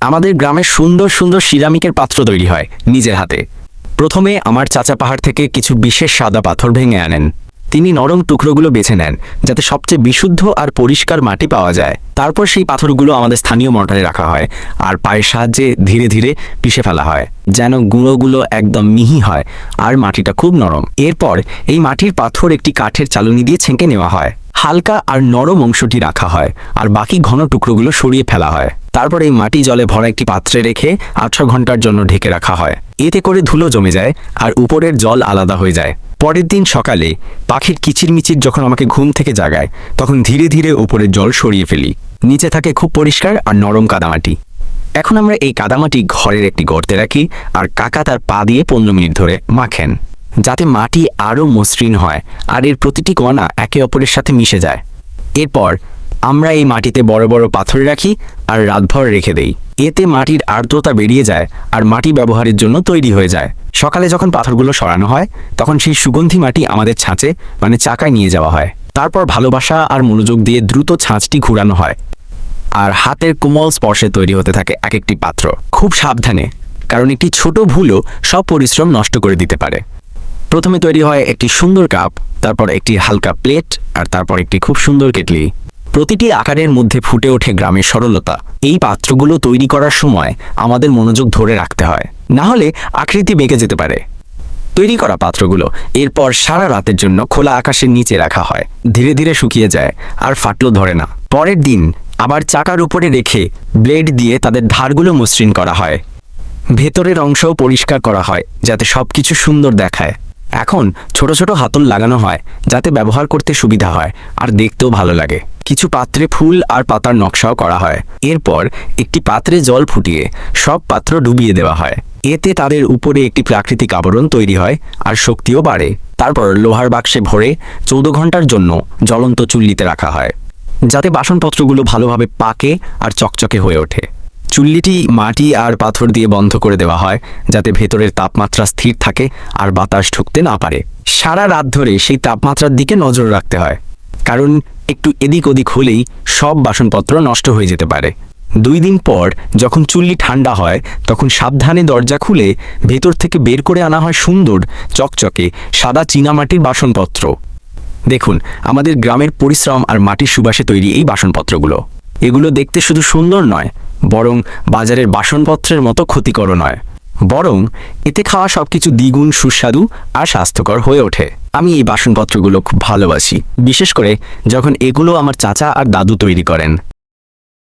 আমাদের গ্রামে সুন্দর সুন্দর সিরামিকের পাত্র তৈরি হয় নিজের হাতে। প্রথমে আমার চাচা পাহাড় থেকে কিছু বিশেষ সাদা পাথর ভেঙে আনেন। তিনি নরম টুকরোগুলো বেছে নেন যাতে সবচেয়ে বিশুদ্ধ আর পরিষ্কার মাটি পাওয়া যায়। তারপর সেই পাথরগুলো আমাদের স্থানীয় মর্টারে রাখা হয় আর পায়ের সাহায্যে ধীরে ধীরে পিষে ফেলা হয় যেন গুঁড়োগুলো একদম মিহি হয় আর মাটিটা খুব নরম। এরপর এই মাটির পাথর একটি কাঠের চালুনি দিয়ে ছেঁকে নেওয়া হয়। হালকা আর নরম অংশটি রাখা হয় আর বাকি ঘন টুকরোগুলো সরিয়ে ফেলা হয়। তারপর এই মাটি জলে ভরা একটি পাত্রে রেখে 8 ঘন্টার জন্য ঢেকে রাখা হয়। এতে করে ধুলো জমে যায় আর উপরের জল আলাদা হয়ে যায়। পরের দিন সকালে পাখির কিচিরমিচির যখন আমাকে ঘুম থেকে জাগায়, তখন ধীরে ধীরে উপরের জল সরিয়ে ফেলি। নিচে থাকে খুব পরিষ্কার আর নরম কাদামাটি। এখন আমরা এই কাদামাটি ঘরের একটি গর্তে রাখি আর কাকা তার পা দিয়ে 15 মিনিট ধরে মাখেন যাতে মাটি আরও মসৃণ হয় আর এর প্রতিটি কণা একে অপরের সাথে মিশে যায়। এরপর আমরা এই মাটিতে বড় বড় পাথর রাখি আর রাতভর রেখে দেই। এতে মাটির আর্দ্রতা বেরিয়ে যায় আর মাটি ব্যবহারের জন্য তৈরি হয়ে যায়। সকালে যখন পাথরগুলো সরানো হয় তখন সেই সুগন্ধি মাটি আমাদের ছাঁচে মানে চাকায় নিয়ে যাওয়া হয়। তারপর ভালোবাসা আর মনোযোগ দিয়ে দ্রুত ছাঁচটি ঘুরানো হয় আর হাতের কোমল স্পর্শে তৈরি হতে থাকে এক একটি পাত্র। খুব সাবধানে, কারণ একটি ছোট ভুলও সব পরিশ্রম নষ্ট করে দিতে পারে। প্রথমে তৈরি হয় একটি সুন্দর কাপ, তারপর একটি হালকা প্লেট আর তারপর একটি খুব সুন্দর কেটলি। প্রতিটি আকারের মধ্যে ফুটে ওঠে গ্রামের সরলতা। এই পাত্রগুলো তৈরি করার সময় আমাদের মনোযোগ ধরে রাখতে হয়, না হলে আকৃতি বেঁকে যেতে পারে। তৈরি করা পাত্রগুলো এরপর সারা রাতের জন্য খোলা আকাশের নিচে রাখা হয়। ধীরে ধীরে শুকিয়ে যায় আর ফাটলো ধরে না। পরের দিন আবার চাকার উপরে রেখে ব্লেড দিয়ে তাদের ধারগুলো মসৃণ করা হয়। ভেতরের অংশও পরিষ্কার করা হয় যাতে সবকিছু সুন্দর দেখায়। এখন ছোট ছোট হাতল লাগানো হয় যাতে ব্যবহার করতে সুবিধা হয় আর দেখতেও ভালো লাগে। কিছু পাত্রে ফুল আর পাতার নকশাও করা হয়। এরপর একটি পাত্রে জল ফুটিয়ে সব পাত্র ডুবিয়ে দেওয়া হয়। এতে তাদের উপরে একটি প্রাকৃতিক আবরণ তৈরি হয় আর শক্তিও বাড়ে। তারপর লোহার বাক্সে ভরে 14 ঘন্টার জন্য জ্বলন্ত চুল্লিতে রাখা হয় যাতে বাসনপত্রগুলো ভালোভাবে পাকে আর চকচকে হয়ে ওঠে। চুল্লিটি মাটি আর পাথর দিয়ে বন্ধ করে দেওয়া হয় যাতে ভেতরের তাপমাত্রা স্থির থাকে আর বাতাস ঢুকতে না পারে। সারা রাত ধরে সেই তাপমাত্রার দিকে নজর রাখতে হয়, কারণ একটু এদিক ওদিক হলেই সব বাসনপত্র নষ্ট হয়ে যেতে পারে। 2 দিন পর যখন চুল্লি ঠান্ডা হয় তখন সাবধানে দরজা খুলে ভেতর থেকে বের করে আনা হয় সুন্দর চকচকে সাদা চীনামাটির বাসনপত্র। দেখুন আমাদের গ্রামের পরিশ্রম আর মাটির সুবাসে তৈরি এই বাসনপত্রগুলো। এগুলো দেখতে শুধু সুন্দর নয়, বরং বাজারের বাসনপত্রের মতো ক্ষতিকর নয়, বরং এতে খাওয়া সবকিছু দ্বিগুণ সুস্বাদু আর স্বাস্থ্যকর হয়ে ওঠে। আমি এই বাসনপত্রগুলো খুব ভালোবাসি, বিশেষ করে যখন এগুলো আমার চাচা আর দাদু তৈরি করেন।